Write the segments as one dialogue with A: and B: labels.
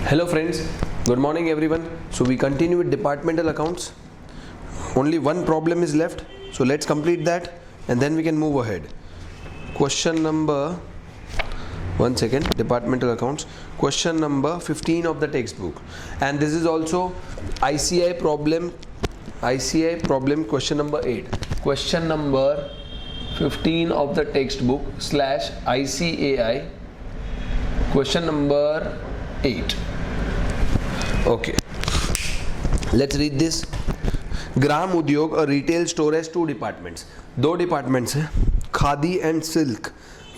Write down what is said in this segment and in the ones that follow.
A: Hello friends, good morning everyone. So we continue with departmental accounts. Only one problem is left, so let's complete that and then we can move ahead. Question number, one second, departmental accounts. Question number 15 of the textbook, and this is also ICI problem question number 8. Question number 15 of the textbook / ICAI question number 8. Okay, let's read this. Gram Udyog, a retail store, has two departments. दो departments हैं, khadi and silk,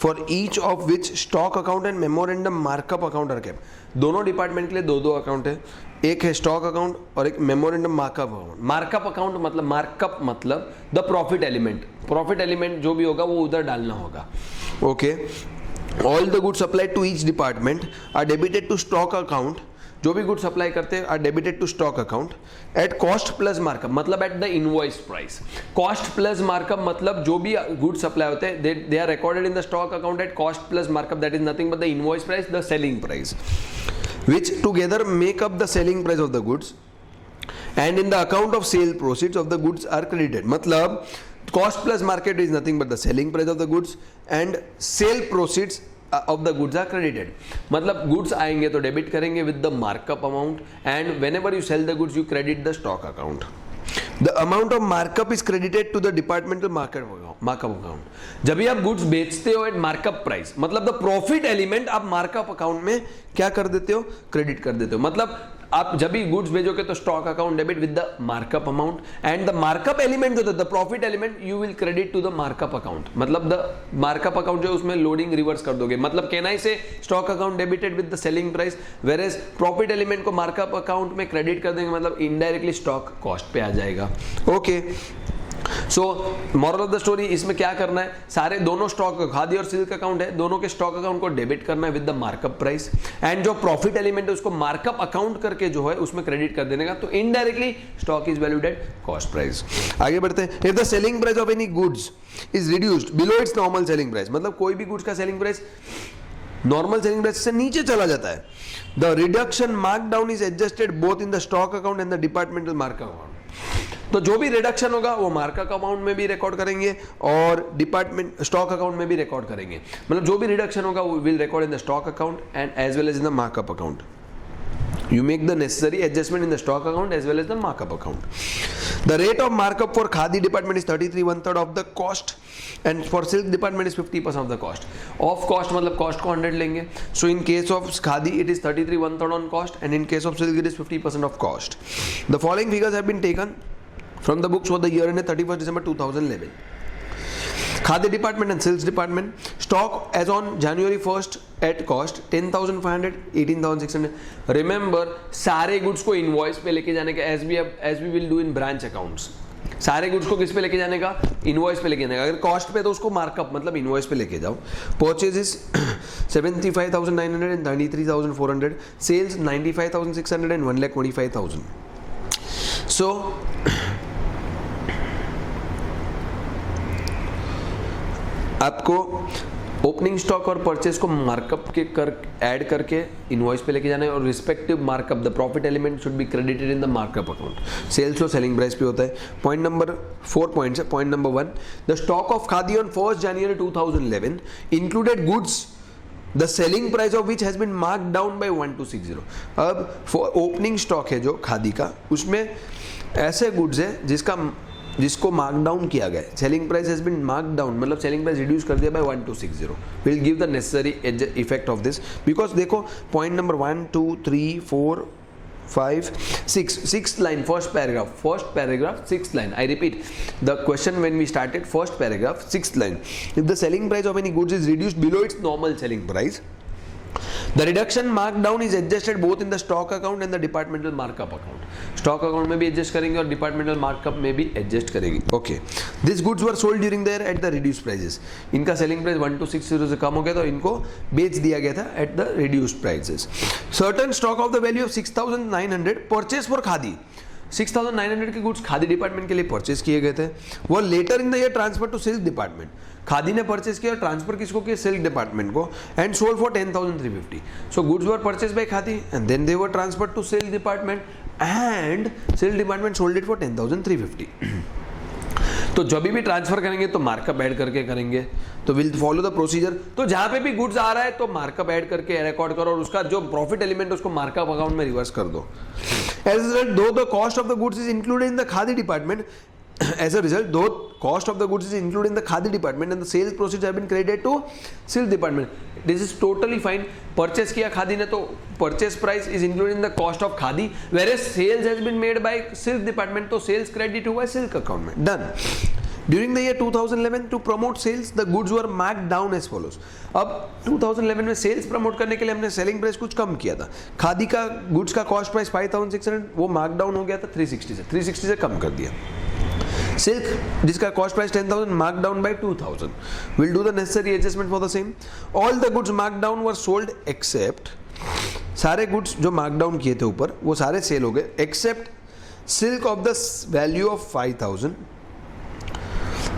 A: for each of which stock account and memorandum markup account are kept. दोनों department के लिए दो account है, एक है stock account और एक memorandum markup account. Markup account मतलब मार्कअप मतलब द प्रॉफिट एलिमेंट जो भी होगा वो उधर डालना होगा. Okay, all the goods supplied to each department are debited to stock account. जो भी गुड सप्लाई करते हैं are debited to stock account at cost plus markup, मतलब at the invoice price. Cost plus markup मतलब जो भी good supply होते हैं they are recorded in the stock account at cost plus markup, that is nothing but the invoice price, the selling price, which together make up the selling price of the goods, and in the account of sale proceeds of the goods are credited. मतलब cost plus market is nothing but the selling price of the goods and sale proceeds of the goods are credited. मतलब goods आएंगे तो debit करेंगे with the markup amount, and whenever you sell the goods you credit the stock account. The amount of markup is credited to the departmental markup account. जब भी आप goods बेचते हो eight markup price, मतलब the profit element आप markup account में क्या कर देते हो, क्रेडिट कर देते हो. मतलब आप जब भी गुड्स भेजोगे तो stock account debit with the markup amount, and the markup element जो होता है the profit element you will credit to the markup account. मतलब द मार्कअप अकाउंट जो उसमें लोडिंग रिवर्स कर दोगे. मतलब can I say stock account debited with the selling price, where as profit element को मार्कअप अकाउंट में credit कर देंगे, मतलब इनडायरेक्टली स्टॉक कॉस्ट पे आ जाएगा. Okay, so moral of the story, इसमें क्या करना है, सारे दोनों स्टॉक, खादी और सिल्क अकाउंट है, दोनों के स्टॉक अकाउंट को डेबिट करना है with the markup price, and जो प्रॉफिट एलिमेंट है उसको मार्कअप अकाउंट करके जो है उसमें क्रेडिट कर देने का, तो indirectly stock is valued at cost price. आगे बढ़ते हैं. If the selling price of any goods is reduced below it's normal selling price, मतलब कोई भी गुड्स का selling price normal selling price से नीचे चला जाता है, the reduction mark down is adjusted both in the stock account and the departmental markup account. तो जो भी रिडक्शन होगा वो मार्कअप अकाउंट में भी रिकॉर्ड करेंगे और डिपार्टमेंट स्टॉक अकाउंट में भी रिकॉर्ड करेंगे. मतलब जो भी रिडक्शन होगा वो will record in the stock account and as well as in the markup account. You make the necessary adjustment in the stock account as well as the markup account. The rate of markup for Khadi department is 33 1/3 of the cost, and for silk department is 50% of the cost. Of cost मतलब cost को 100 लेंगे. So in case of Khadi it is 33 1/3 on cost, and in case of silk it is 50% of cost. The following figures have been taken from the books for the year ended 31st December 2011. Khadi department and silks department stock as on January 1st at cost 10,500, 18,600. Remember सारे goods को invoice पे लेके जाने का, as we will do in branch accounts. सारे goods को किस पे लेके जाने का, इनवॉइस पे लेके जाने का. अगर कॉस्ट पे तो उसको मार्कअप मतलब इनवॉइस पे लेके जाओ. Purchases 75,900 and 93,400, sales 95,600 and 1,25,000. So आपको ओपनिंग स्टॉक और परचेज को मार्कअप के ऐड करके इनवॉइस पे लेके जाना है, और respective markup the profit element should be credited in the markup account. Sales और सेलिंग प्राइस पे होता है. पॉइंट नंबर 4 पॉइंट्स है. Point number 1, the stock of khadi on 1st January 2011 included goods the selling price of which has been marked down by 1260. अब opening stock है जो खादी का, उसमें ऐसे गुड्स है जिसको मार्क डाउन किया गया. Selling price has been mark down मतलब सेलिंग प्राइस रिड्यूस कर दिया बाय 1260. Will give the necessary effect of this, because देखो point number 1 2 3 4 5 6 line, first paragraph 6th line. I repeat the question when we started, first paragraph 6th line. If the selling price of any goods is reduced below its normal selling price, the reduction marked down is adjusted both in the stock account and the departmental markup account. Stock account में भी adjust करेंगे और departmental markup में भी adjust करेंगे. Okay. These goods were sold during the year at the reduced prices. इनका selling price 1260 से कम हो गया तो इनको बेच दिया गया था at the reduced prices. Certain stock of the value of 6,900 purchased for Khadi. 6,900 के गुड्स खादी डिपार्टमेंट के लिए परचेज किए गए थे, वो later in the year transfer to silk department. Khadi ने परचेज किया और ट्रांसफर किसको किया? सिल्क डिपार्टमेंट को, and sold for 10,350। So goods were purchase by Khadi and then they were transfer to silk department and silk department sold it for 10,350। तो जब भी transfer करेंगे तो मार्कअप ऐड करके करेंगे, तो विल फॉलो द प्रोसीजर। तो जहां पे भी गुड्स आ रहा है तो मार्कअप ऐड करके रिकॉर्ड करो और उसका जो प्रॉफिट एलिमेंट है उसको मार्कअप अकाउंट में रिवर्स कर दो। एज अ रिजल्ट दो the cost of the goods is included in the Khadi department, as a result though cost of the goods is included in the khadi department and the sales proceeds have been credited to silk department. This is totally fine. Purchase किया खादी ने तो purchase price is included in the cost of khadi, whereas sales has been made by silk department, तो sales credit हुआ silk account में। Done. During the year 2011 to promote sales the goods were marked down as follows. अब 2011 में sales promote करने के लिए हमने selling price कुछ कम किया था। खादी का गुड्स का कॉस्ट प्राइस 5,600, वो मार्क डाउन हो गया था 360 से कम कर दिया। सिल्क जिसका cost price 10,000 mark down by 2,000, will do the necessary adjustment for the same. All the goods mark down were sold except, सारे गुड्स जो मार्क डाउन किए थे ऊपर वो सारे सेल हो गए, except silk of the value of 5,000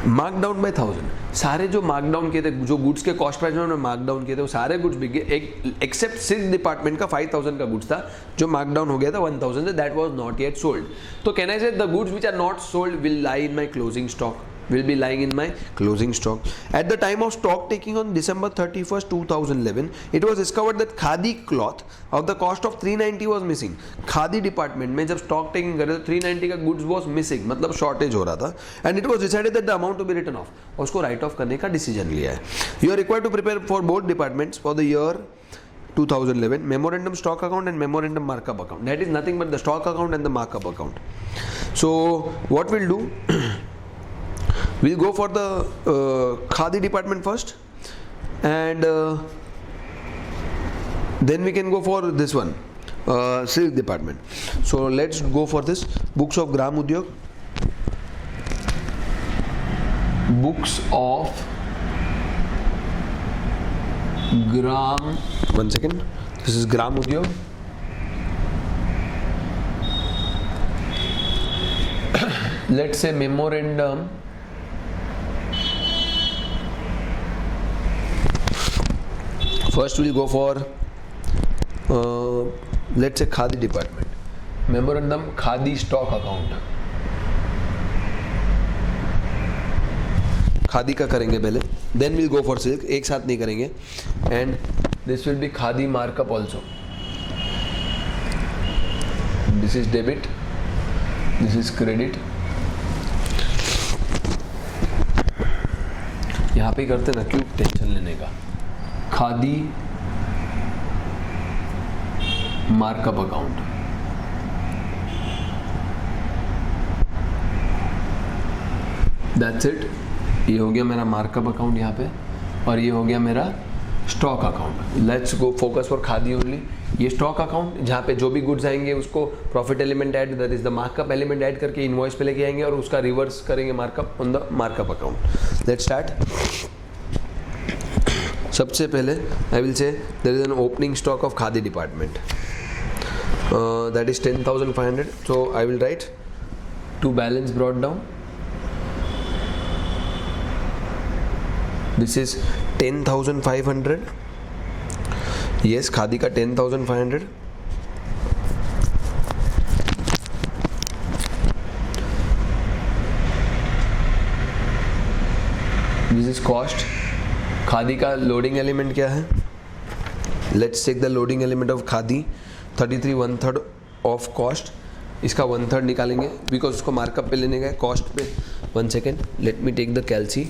A: mark down by 1,000। सारे जो मार्क डाउन किए थे, जो गुड्स के कॉस्ट प्राइस उन्होंने मार्क डाउन किए थे वो सारे गुड्स बिक गए, एक्सेप्ट सिल्क डिपार्टमेंट का 5,000 का गुड्स था जो मार्क डाउन हो गया था 1,000 से, that was not yet sold. तो can I say the goods which are not sold will lie in my closing stock, will be lying in my closing stock. At the time of stock taking on December 31st, 2011, it was discovered that khadi cloth of the cost of 390 was missing. Khadi department में जब stock taking कर रहे थे 390 का goods was missing, मतलब shortage हो रहा था, and it was decided that the amount to be written off, उसको राइट ऑफ करने का डिसीजन लिया है। You are required to prepare for both departments for the year 2011 memorandum stock account and memorandum markup account. That is nothing but the stock account and the markup account. So what we'll do, we'll go for the khadi department first, and then we can go for this one, silk department. So let's go for this. Books of Gram Udyog. Books of Gram. One second. This is Gram Udyog. Let's say memorandum first. We'll go for let's say khadi department, memorandum khadi stock account, Khadi का करेंगे पहले, then will go for silk, एक साथ नहीं करेंगे, and this will be Khadi markup also. This is debit, this is credit. यहाँ पे करते ना, क्यों टेंशन लेने का। Khadi markup account, that's it. ये हो गया मेरा मार्कअप अकाउंट यहाँ पे, और ये हो गया मेरा stock account. Let's go focus for Khadi only. ये स्टॉक अकाउंट जहाँ पे जो भी गुड्स आएंगे उसको profit element add, that is the markup element add करके इनवॉइस पे लेके आएंगे और उसका रिवर्स करेंगे markup on the markup account. Let's start. सबसे पहले I will say there is an opening stock of Khadi department, that is 10,500. So I will write to balance brought down, this is 10,500. yes, khadi का 10,500. This is cost. Khadi का loading element क्या है? Let's check the loading element of Khadi, 33 1/3 of cost. इसका 1/3 निकालेंगे because उसको markup पे लेने का कॉस्ट पे। 1 second, let me take the calci.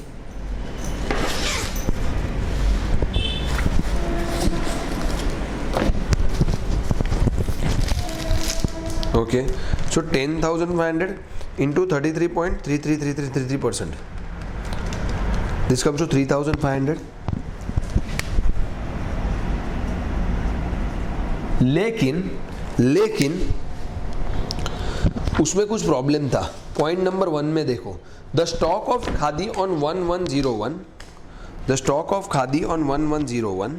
A: Okay, so 10,500 into 33.3333%. This comes to 3,500. लेकिन उसमें कुछ प्रॉब्लम था। पॉइंट नंबर 1 में देखो, the stock of khadi on 1101, the stock of khadi on 1101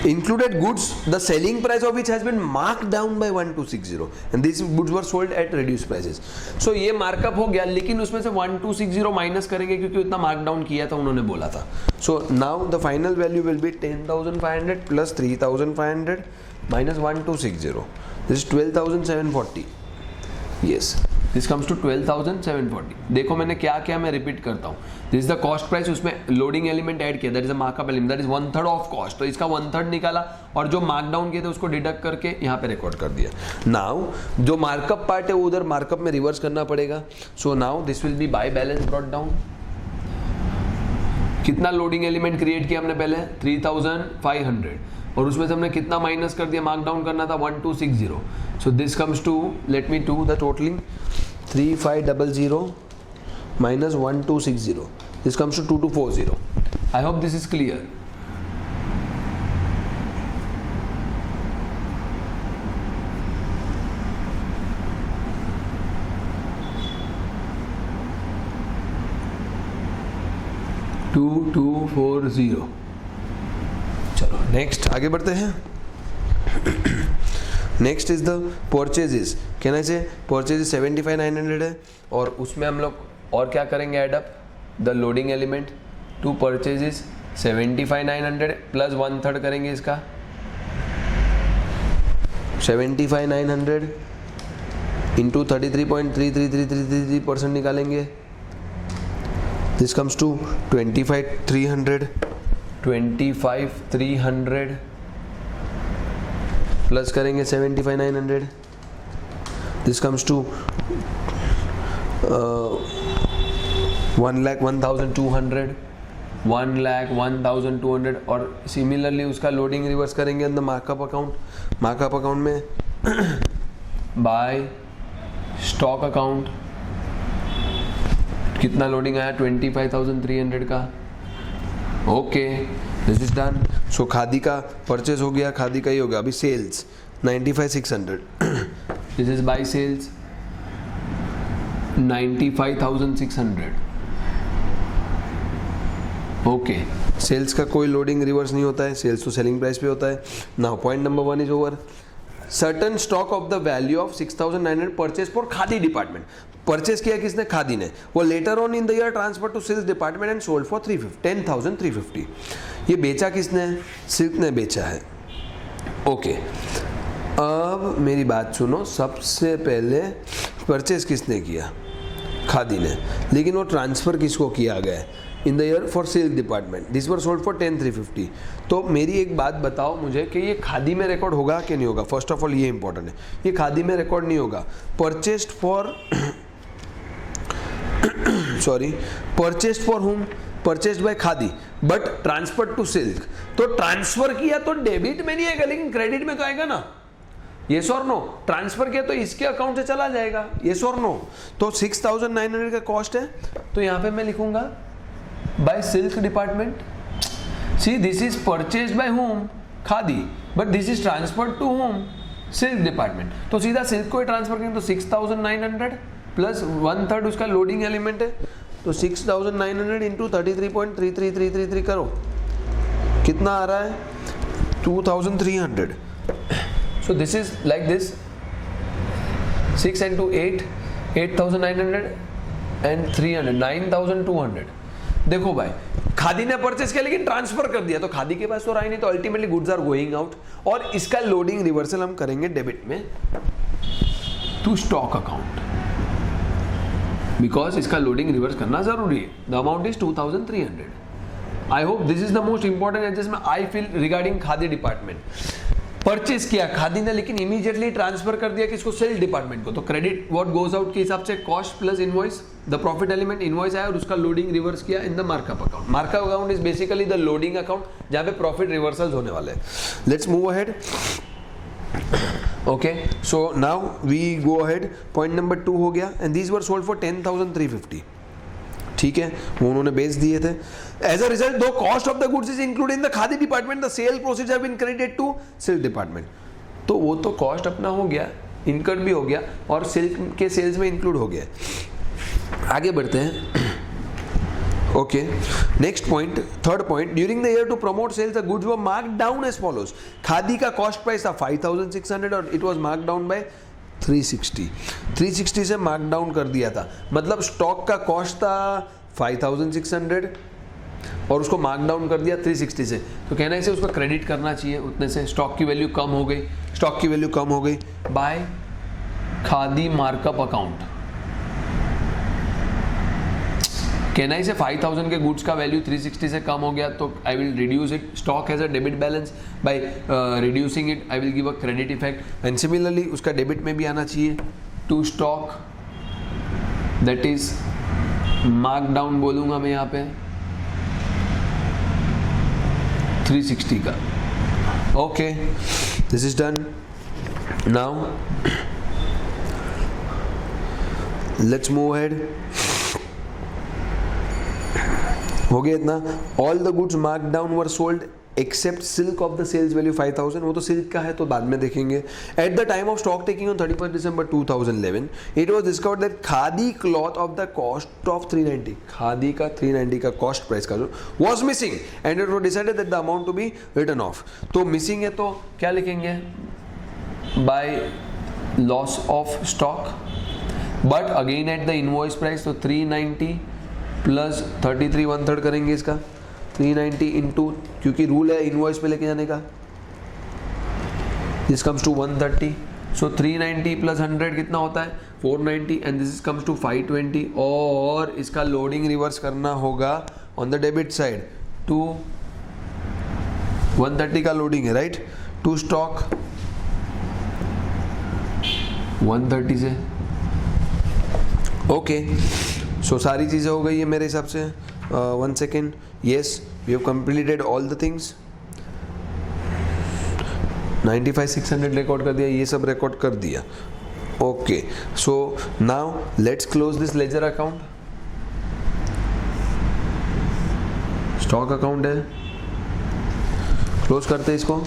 A: included goods the selling price of which has been marked down by 1260 and these goods were sold at reduced prices. So ये markup हो गया, लेकिन उसमें से 1260 minus करेंगे क्योंकि उतना mark down किया था उन्होंने बोला था. So now the final value will be 10,500 plus 3,500 minus 1260. This is 12,740. Yes. This comes to 12,740. देखो मैंने क्या किया, मैं रिपीट करता हूँ. This is the cost price, उसमें लोडिंग एलिमेंट ऐड किया, that is a markup element, that is 1/3 of cost. तो इसका 1/3 निकाला और जो मार्क डाउन किए थे उसको डिडक्ट करके यहाँ पे रिकॉर्ड कर दिया. नाउ जो मार्कअप पार्ट है वो उधर मार्कअप में रिवर्स करना पड़ेगा. So now this will B bye balance brought down. कितना लोडिंग एलिमेंट क्रिएट किया हमने पहले? 3,500 और उसमें से हमने कितना माइनस कर दिया? मार्क डाउन करना था 1260. So this comes to, let me do the totalling, 3500 minus 1260. This comes to 2240. I hope this is clear. $2240. चलो नेक्स्ट आगे बढ़ते हैं. Next is the purchases. Can I से परचेजेस 75,900 है और उसमें हम लोग और क्या करेंगे? Add up the loading element to purchases 75,900 plus 1/3 करेंगे इसका 75,900 इंटू 33.33333% निकालेंगे. This comes to 25,300. 25,300 प्लस करेंगे 75,900. This comes to 1,01,200. 1,01,200 और सिमिलरली उसका लोडिंग रिवर्स करेंगे in the markup account. Markup account में बाय स्टॉक अकाउंट कितना लोडिंग आया? 25,300 का. Okay, this is done. So khadi का परचेज हो गया, खादी का ही हो गया. अभी sales 95,600. This is by sales 95,600. Okay, sales का कोई लोडिंग रिवर्स नहीं होता है, सेल्स तो सेलिंग प्राइस पे होता है. Now point number 1 is over. Certain stock of the value of 6,900 purchase for Khadi department. Purchase किया किसने? खादी ने. वो later on in the year transfer to sales department and sold for 10,350. ये बेचा किसने? सिल्क ने बेचा है. ओके, अब मेरी बात सुनो. सबसे पहले परचेज किसने किया? खादी ने. लेकिन वो ट्रांसफर किसको किया गया? इन the year for silk department. This were sold for 10,350. तो मेरी एक बात बताओ मुझे कि ये खादी में रिकॉर्ड होगा कि नहीं होगा? फर्स्ट ऑफ ऑल ये इंपॉर्टेंट है, ये खादी में रिकॉर्ड नहीं होगा. Purchased for sorry, purchased for whom? Purchased by Khadi but transfer to silk. तो ट्रांसफर किया तो डेबिट में नहीं आएगा लेकिन क्रेडिट में तो आएगा ना. येस और नो? ट्रांसफर किया तो इसके अकाउंट से चला जाएगा. येस और नो? तो 6,900 का कॉस्ट है, तो यहाँ पे मैं लिखूंगा by silk department. See this is purchased by whom? Khadi. But this is transferred to whom? Silk department. तो सीधा सिल्क को ही ट्रांसफर करेंगे. तो 6,900 प्लस 1/3 उसका लोडिंग एलिमेंट है. तो 6,900 इंटू 33.33333 करो, कितना आ रहा है? 2,300. So this is like this, 6 into 8, 8,900 and 300, 9,200. देखो भाई, खादी ने परचेस किया लेकिन ट्रांसफर कर दिया, तो खादी के पास तो रहा ही नहीं, तो ultimately goods are going out. और इसका लोडिंग रिवर्सल हम करेंगे डेबिट में टू स्टॉक अकाउंट, बिकॉज इसका लोडिंग रिवर्स करना जरूरी है. The amount is 2,300. I hope this is the most important adjustment I feel regarding Khadi department. Purchase किया खादी ने लेकिन इमीडिएटली ट्रांसफर कर दिया किसको? सेल डिपार्टमेंट को. तो क्रेडिट व्हाट गोज आउट के हिसाब से cost plus invoice, the profit element invoice आया और उसका लोडिंग रिवर्स किया in the markup account. Markup account is basically the loading account जहां पे प्रॉफिट रिवर्सल्स होने वाले हैं. Let's move ahead. Okay, so now we go ahead. Point number 2 हो गया. And these were sold for 10,350. ठीक है, वो उन्होंने बेच दिए थे. As a result though cost of the goods is included in the Khadi department, the sale procedure have been credited to silk department. तो वो तो कॉस्ट अपना हो गया, इनकट भी हो गया और सिल्क के सेल्स में इंक्लूड हो गया. आगे बढ़ते हैं. Okay. Next point, third point. During the year to promote sales, the goods were marked down as follows. Khadi का cost price था 5,600 और it was marked down by 360. 360 से mark down कर दिया था. मतलब stock का cost था 5,600 और उसको मार्क डाउन कर दिया 360 से. तो कहना है इसे उसको क्रेडिट करना चाहिए उतने से. स्टॉक की वैल्यू कम हो गई. स्टॉक की वैल्यू कम हो गई बाय खादी मार्कअप अकाउंट. कहना है इसे 5,000 के गुड्स का वैल्यू 360 से कम हो गया तो I will reduce it. Stock has a debit balance. By reducing it I will give a credit effect. And similarly उसका डेबिट में भी आना चाहिए to stock that is mark down बोलूंगा मैं यहाँ पे 360 का. Okay, this is done. Now let's move ahead. हो गया इतना. All the goods mark down were sold except silk of the sales value 5,000. वो तो सिल्क का है तो बाद में देखेंगे. At the time of stock taking on 31 December 2011 it was discovered that Khadi cloth of the cost of 390. Khadi का 390 का कॉस्ट प्राइस का जो was missing and it was decided that the amount to be written off. तो missing है तो क्या लिखेंगे? By loss of stock. But again at the invoice price तो 390 प्लस 33 1/3 करेंगे इसका. 390 इंटू, क्योंकि रूल है इनवॉइस पे लेके जाने का, this comes to 130. So 390 plus 100 कितना होता है? 490 एंड दिस कम्स टू 520. और इसका लोडिंग रिवर्स करना होगा on the debit side to 130 का लोडिंग है राइट. टू स्टॉक 130 से. ओके, सो सारी चीज़ें हो गई है मेरे हिसाब से. 1 second. Yes, we have completed all the things. 95,600 record कर दिया, ये सब रिकॉर्ड कर दिया. Okay, so now let's close this ledger account. Stock account है, क्लोज करते इसको.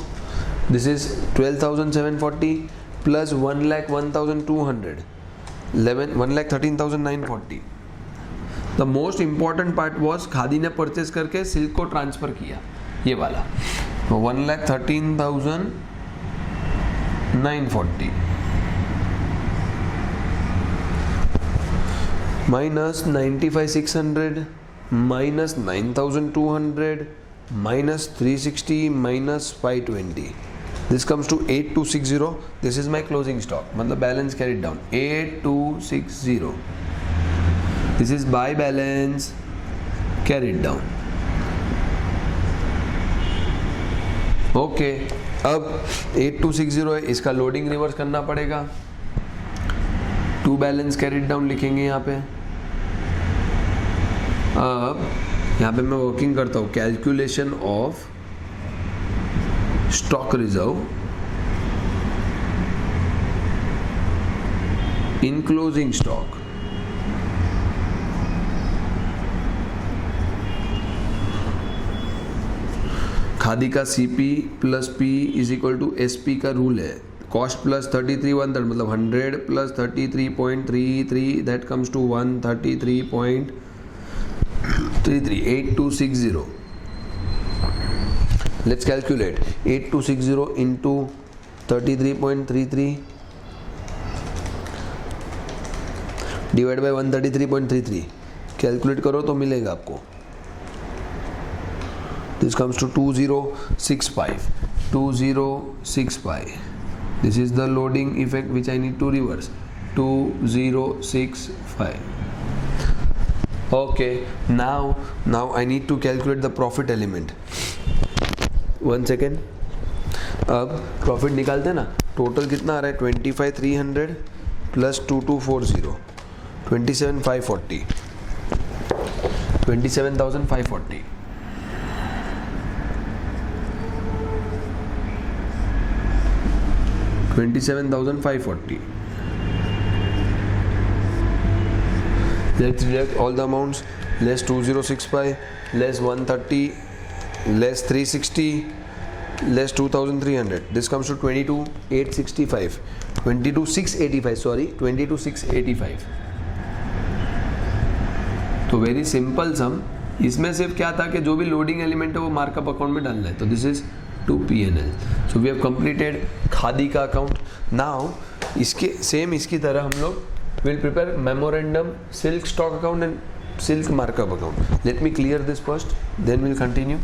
A: This is 12,740 plus 1,01,200 1,13,940. The most important part was Khadi ने परचेज करके सिल्क को ट्रांसफर किया, ये वाला. 1,13,940 minus 95,600 minus 9,200 minus 360 minus 520. This comes to 8,260. This is my closing stock. मतलब balance carried down 8,260. This is buy balance carried down. Okay. अब 8,260 है, इसका लोडिंग रिवर्स करना पड़ेगा. टू बैलेंस कैरिड डाउन लिखेंगे यहाँ पे. अब यहाँ पे मैं वर्किंग करता हूँ calculation of stock reserve in closing stock. Khadi का CP plus P is equal to SP का रूल है. कॉस्ट प्लस 33 1/3 मतलब 100 plus 33.33 that comes to 133.33. 8,260. Let's calculate 8,260 into 33.33 divide by 133.33. Calculate करो तो मिलेगा आपको. This comes to 2065. 2065. This is the loading effect which I need to reverse. 2065. Okay, now I need to calculate the profit element. 1 second. अब profit निकालते हैं ना. Total कितना आ रहा है? 25,300 plus 2,240 27,540 27,540. Let's deduct all the amounts. Less 2065, less 130, less 360, less 2,300. This comes to 22,865. 22,685. Sorry, 22,685. तो very simple सम इसमें सिर्फ क्या था कि जो भी लोडिंग एलिमेंट है वो मार्कअप अकाउंट में डालना है, तो this is to P&L. So we have completed Khadi का अकाउंट. नाउ इसके सेम इसकी तरह हम लोग will prepare memorandum, silk stock account and silk markup account. Let me clear this first, then will continue.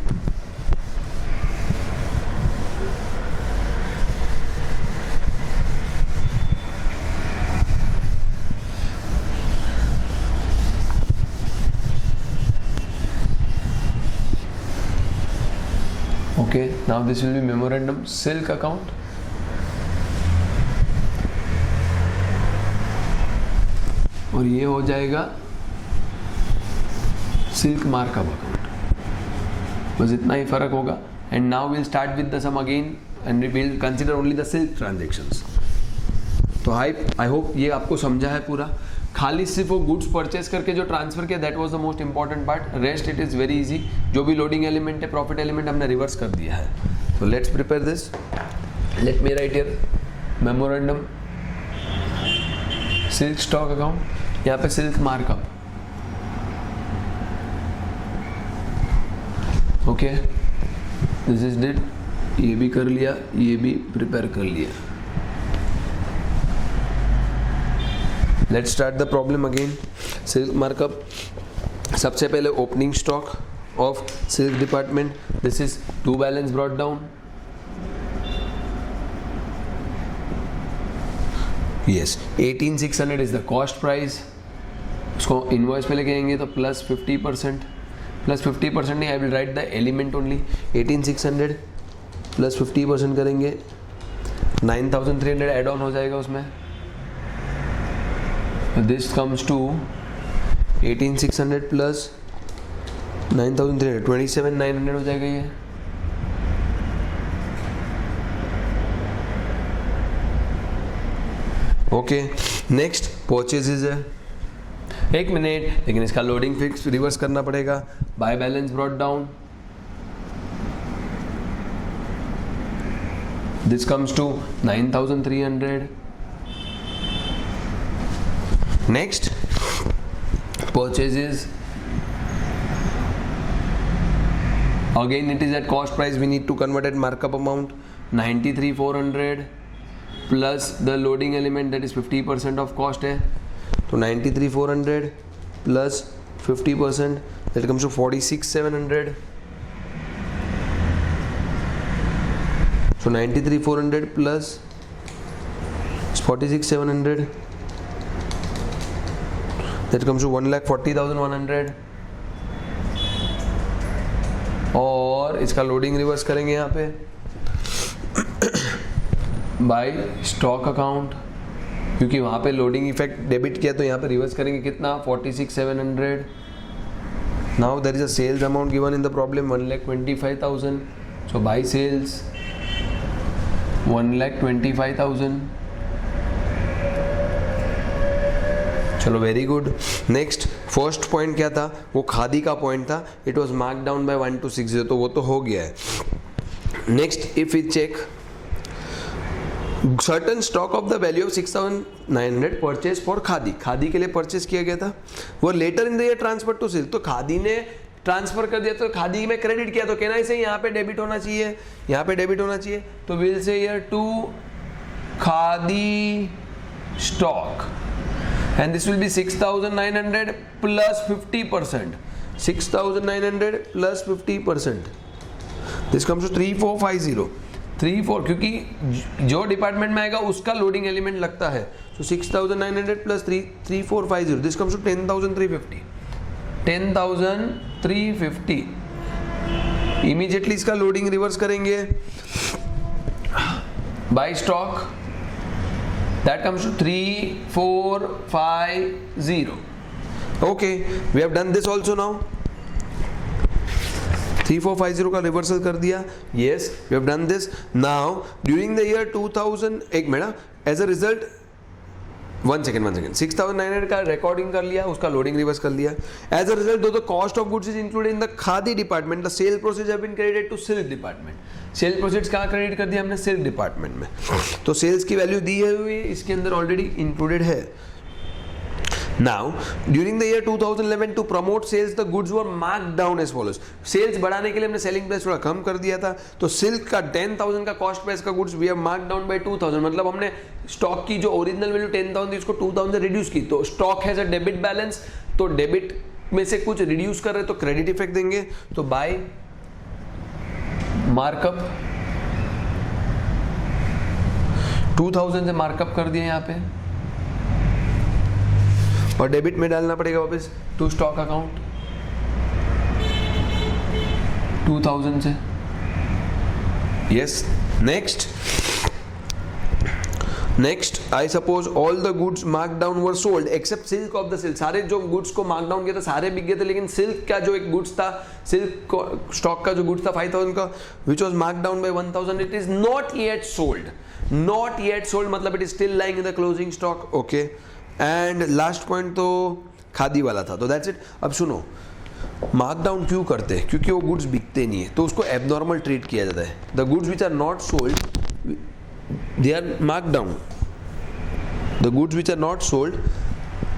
A: Okay, now this will be memorandum silk account. और ये हो जाएगा सिल्क मार्कअप अकाउंट. बस इतना ही फर्क होगा. And now will start with the sum again and will consider only the silk transactions. तो आई होप ये आपको समझा है पूरा. खाली सिर्फ वो गुड्स परचेस करके जो ट्रांसफर किया that was the most important part. Rest it is very easy. जो भी लोडिंग एलिमेंट है, प्रॉफिट एलिमेंट हमने रिवर्स कर दिया है. तो let's prepare this. Let me right here memorandum silk stock account. यहाँ पे silk markup. Okay, this is did. ये भी कर लिया, ये भी प्रिपेयर कर लिया. Let's start the problem again. Silk markup. सबसे पहले opening stock of silk department. This is to balance brought down. Yes, 18,600 is the cost price. उसको इनवॉइस पे लेके आएंगे तो प्लस 50%. प्लस 50% नहीं, I will write the element only. 18,600 plus 50% करेंगे 9,300 add on हो जाएगा उसमें. This comes to 18,600 plus 9,300, 27,900 हो जाएगा ये. ओके, नेक्स्ट परचेजेज है. एक मिनट, लेकिन इसका लोडिंग फिक्स रिवर्स करना पड़ेगा. By balance brought down. This comes to 9,300. Next, purchases. Again, it is at cost price. We need to convert at markup amount. 93,400 plus the loading element that is 50% of cost है. तो 93,400 plus 50% that comes to 46,700. So 93,400 plus 46,700. That comes to 1,40,100. और इसका loading reverse करेंगे यहाँ पे bye stock account, क्योंकि वहाँ पे लोडिंग इफेक्ट डेबिट किया तो यहाँ पे रिवर्स करेंगे कितना 46,700. Now there is a sales amount given in the problem 1,25,000. So by sales 1,25,000. चलो, very good. Next, first point क्या था? वो खादी का पॉइंट था. It was mark down by 1260, तो वो तो हो गया है. Next, if we check certain stock of the value of 6,900 purchase for Khadi. Khadi के लिए परचेज किया गया था. वो later in the year transfer to silk. तो खादी ने ट्रांसफर कर दिया तो खादी में क्रेडिट किया, तो कहना इसे यहाँ पे डेबिट होना चाहिए, यहाँ पे डेबिट होना चाहिए. तो will say year to Khadi stock. And this will be 6,900 plus 50%. 6,900 plus 50%. This comes to 3,450. 3,4, क्योंकि जो डिपार्टमेंट में आएगा उसका लोडिंग एलिमेंट लगता है. So 6,900 plus 3,450. This comes to 10,350. 10,350. Immediately इसका लोडिंग रिवर्स करेंगे. By stock. That comes to 3,450. Okay, we have done this also now. 3,450 का रिवर्सल कर दिया. Yes, we have done this. Now, during the year 2000, एक minute, as a result, one second, 6,900 का recording कर लिया, उसका loading reverse कर लिया. As a result, though the cost of goods is included in the khadi department, the sale proceeds have been credited to silk department. Sale proceeds कहाँ credit कर दिया हमने? सेल्स डिपार्टमेंट में. तो सेल्स की वैल्यू दी है हुई इसके अंदर ऑलरेडी इंक्लूडेड है. Now during the year 2011 to promote sales the goods were marked down as follows. सेल्स बढ़ाने के लिए हमने सेलिंग प्राइस थोड़ा कम कर दिया था, तो सिल्क का 10,000 का कॉस्ट प्राइस का goods we have marked down by 2,000, मतलब हमने स्टॉक की जो ओरिजिनल वैल्यू 10,000 थी उसको 2,000 से रिड्यूस की। तो stock has a debit balance, तो डेबिट में से कुछ रिड्यूस कर रहे तो क्रेडिट इफेक्ट देंगे, तो बाय मार्कअप 2000 से मार्कअप कर दिए यहाँ पे, और डेबिट में डालना पड़ेगा वापस टू स्टॉक अकाउंट 2000 से। Yes, next I suppose all the goods mark down were sold except silk of the silk. सारे जो गुड्स को मार्क डाउन किया था सारे बिक गए थे, लेकिन सिल्क का जो एक गुड्स था, सिल्क स्टॉक का जो गुड्स था 5,000 का, which was mark down by 1,000, it is not yet sold. Not yet sold मतलब it is still lying in the closing stock. Okay, and last point तो खादी वाला था, तो दैट्स इट। अब सुनो, मार्क डाउन क्यों करते हैं? क्योंकि वो गुड्स बिकते नहीं है, तो उसको एबनॉर्मल ट्रीट किया जाता है। The goods which are not sold they are mark down, the goods which are not sold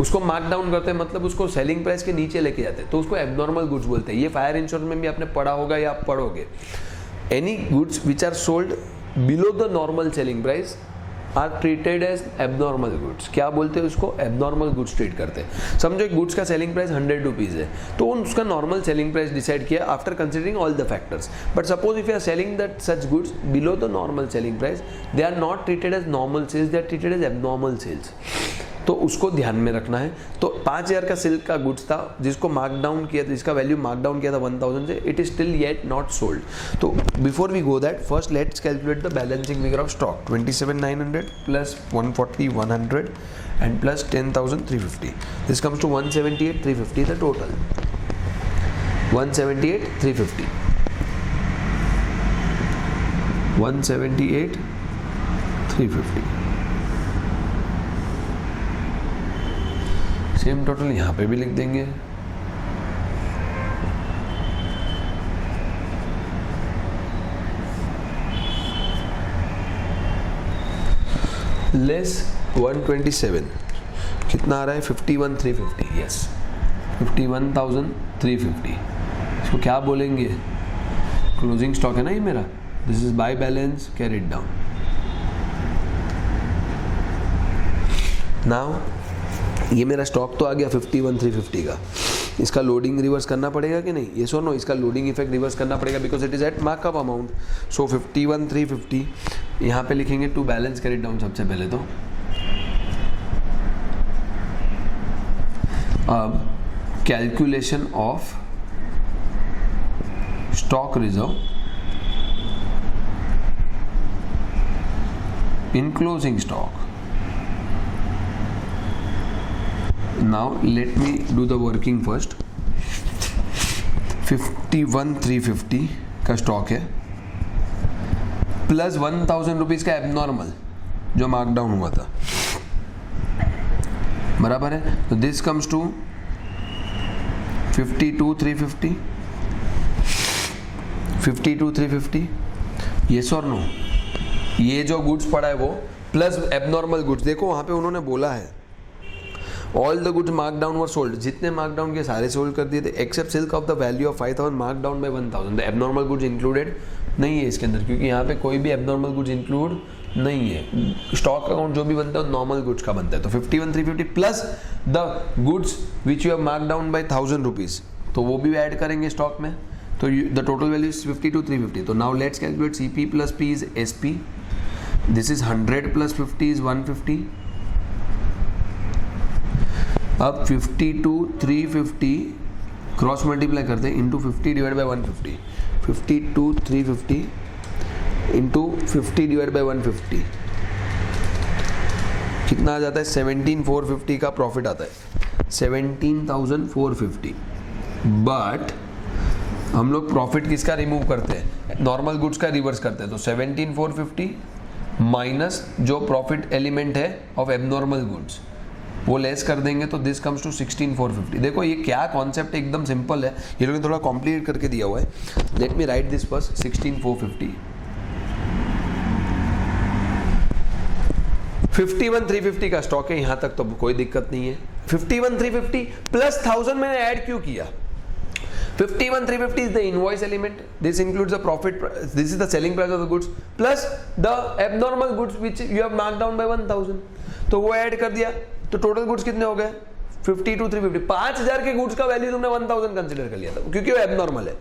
A: उसको मार्क डाउन करते हैं, मतलब उसको सेलिंग प्राइस के नीचे लेके जाते हैं, तो उसको एबनॉर्मल गुड्स बोलते हैं। ये फायर इंश्योरेंस में भी आपने पढ़ा होगा या आप पढ़ोगे। Any goods which are sold below the normal selling price are treated as abnormal goods. क्या बोलते हैं उसको? एबनॉर्मल गुड्स ट्रीट करते हैं। समझो एक गुड्स का सेलिंग प्राइस 100 रुपीज़ है, तो उसका नॉर्मल सेलिंग प्राइस डिसाइड किया after considering all the factors. But suppose if you are selling that such goods below the normal selling price, they are not treated as normal sales, they are treated as abnormal sales. तो उसको ध्यान में रखना है। तो 5,000 का silk का goods था जिसको मार्क डाउन किया था, जिसका वैल्यू मार्क डाउन किया था 1,000 से, it is still yet not sold. तो before we go that, first let's calculate the balancing figure of stock. 27,900 plus 140,100 and plus 10,350, this comes to 178,350 the total. 178,350 178,350 same total यहाँ पे भी लिख देंगे। Less 127 कितना आ रहा है? 51,350। यस, 51,350। इसको क्या बोलेंगे? क्लोजिंग स्टॉक है ना ये मेरा, this is by balance carried down. Now ये मेरा स्टॉक तो आ गया 51,350 का, इसका लोडिंग रिवर्स करना पड़ेगा कि नहीं? ये सो नो, इसका लोडिंग इफेक्ट रिवर्स करना पड़ेगा because it is at markup amount. So 51,350 यहाँ पे लिखेंगे टू बैलेंस कैरिड डाउन सबसे पहले। तो अब calculation of stock reserve in closing stock. Now let me do the working first. 51,350 का स्टॉक है प्लस 1,000 रुपीज़ का एबनॉर्मल जो मार्कडाउन हुआ था, बराबर है। तो दिस कम्स टू 52,350 52,350। येस और नो? ये जो गुड्स पड़ा है वो प्लस एबनॉर्मल गुड्स, देखो वहाँ पे उन्होंने बोला है all the goods mark down were sold, जितने मार्क डाउन के सारे सोल्ड कर दिए थे except silk of the value of 5,000 mark down by 1,000। The abnormal goods included नहीं है इसके अंदर, क्योंकि यहाँ पे कोई भी एबनॉर्मल गुड्स इंक्लूड नहीं है। स्टॉक अकाउंट जो भी बनता है नॉर्मल गुड्स का बनता है। तो 51,350 plus the goods which you have mark down by 1,000 rupees, तो वो भी ऐड करेंगे स्टॉक में। तो द टोटल वैल्यू इज 52,350। तो now let's calculate CP plus P is SP। This is 100 plus 50 is 150। अब 52,350 क्रॉस मल्टीप्लाई करते हैं into 50 divide by 150। 52,350 into 50 divide by 150 कितना आ जाता है? 17,450 का प्रॉफिट आता है, 17,450। बट हम लोग प्रॉफिट किसका रिमूव करते हैं? नॉर्मल गुड्स का रिवर्स करते हैं। तो 17,450 माइनस जो प्रॉफिट एलिमेंट है ऑफ एबनॉर्मल गुड्स वो लेस कर देंगे, तो दिस कम्स टू 16,450। देखो ये क्या कॉन्सेप्ट एकदम सिंपल है, ये लोगों ने थोड़ा कॉम्प्लिकेट करके दिया हुआ है। Let me right this first. 16,450 51,350 का स्टॉक है, यहां तक तो कोई दिक्कत नहीं है। 51,350 प्लस 1000 मैंने ऐड क्यों किया? 51,350 is the invoice element. This includes the profit. This is the selling price of the goods plus the abnormal goods which you have marked down by 1,000. तो वो ऐड कर दिया, तो टोटल गुड्स कितने हो गए? 52,350। 5,000 के गुड्स का वैल्यू तुमने 1,000 कंसिडर कर लिया था, क्योंकि वो एबनॉर्मल है,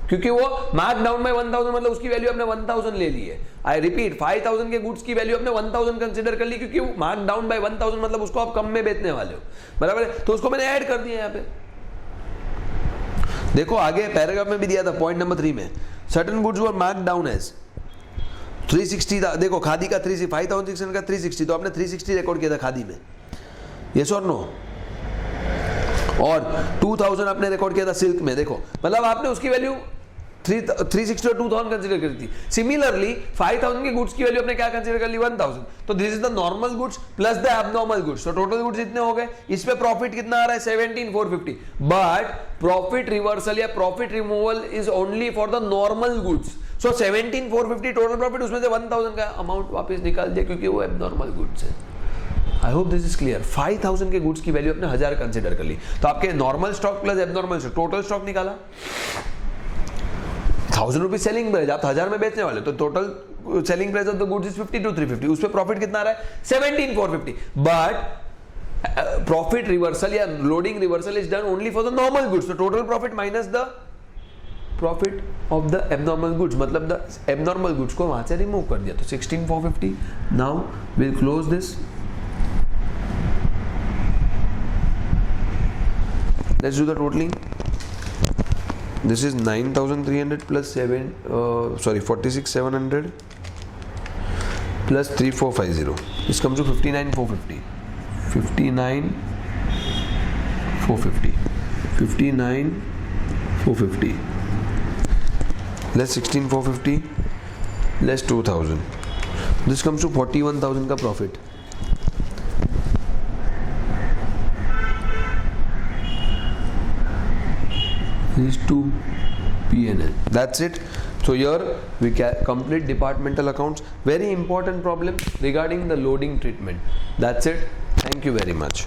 A: क्योंकि वो मार्क डाउन बाय 1,000 मतलब उसकी वैल्यू आपने 1,000 ले ली है। आई रिपीट, 5,000 के गुड्स की वैल्यू आपने 1,000 कंसिडर कर ली, क्योंकि मार्क डाउन बाय 1,000 मतलब उसको आप कम में बेचने वाले हो, बराबर है? तो उसको मैंने ऐड कर दिया यहाँ पे। देखो आगे पैराग्राफ में भी दिया था पॉइंट नंबर 3 में, certain goods were mark down as 360 था। देखो खादी का 5,600 का 360, तो आपने 360 रिकॉर्ड किया था खादी में, यस और नो? और 2,000 आपने रिकॉर्ड किया था सिल्क में। देखो मतलब आपने उसकी वैल्यू 360 और 2,000 कंसीडर करी थी। सिमिलरली 5,000 के गुड्स की वैल्यू आपने क्या कंसीडर कर ली? 1,000। तो this is the normal goods plus the abnormal goods. तो टोटल गुड्स इतने हो गए। इस पे प्रॉफिट कितना आ रहा है? 17,450। बट प्रॉफिट रिवर्सल या profit removal is only for the normal goods. So 17,450 total profit, उसमें से 1,000 का अमाउंट वापस निकाल दिया, क्योंकि वो एबनॉर्मल गुड्स है। आई होप दिस इज क्लियर। 5,000 के गुड्स की वैल्यू आपने 1000 कंसीडर कर ली, तो आपके normal stock plus abnormal stock, total stock निकाला। 1,000 रुपीज सेलिंग प्राइस, आप 1000 में बेचने वाले, तो total selling price of the goods is 52,350। उस पे प्रॉफिट कितना आ रहा है? 17,450। बट प्रॉफिट रिवर्सल या loading reversal is done only for the normal goods. तो total profit minus the profit of the abnormal goods, मतलब द एबनॉर्मल गुड्स को वहां से रिमूव कर दिया, तो 16,450। Now will close this. Let's do the totaling. This is 9,300 plus 46,700 plus 3,450. This comes to 59,450. 59,450. 59,450. Less 16,450. Less 2,000. This comes to 41,000 का profit. These two P&L. That's it. So here we complete departmental accounts. Very important problem regarding the loading treatment. That's it. Thank you very much.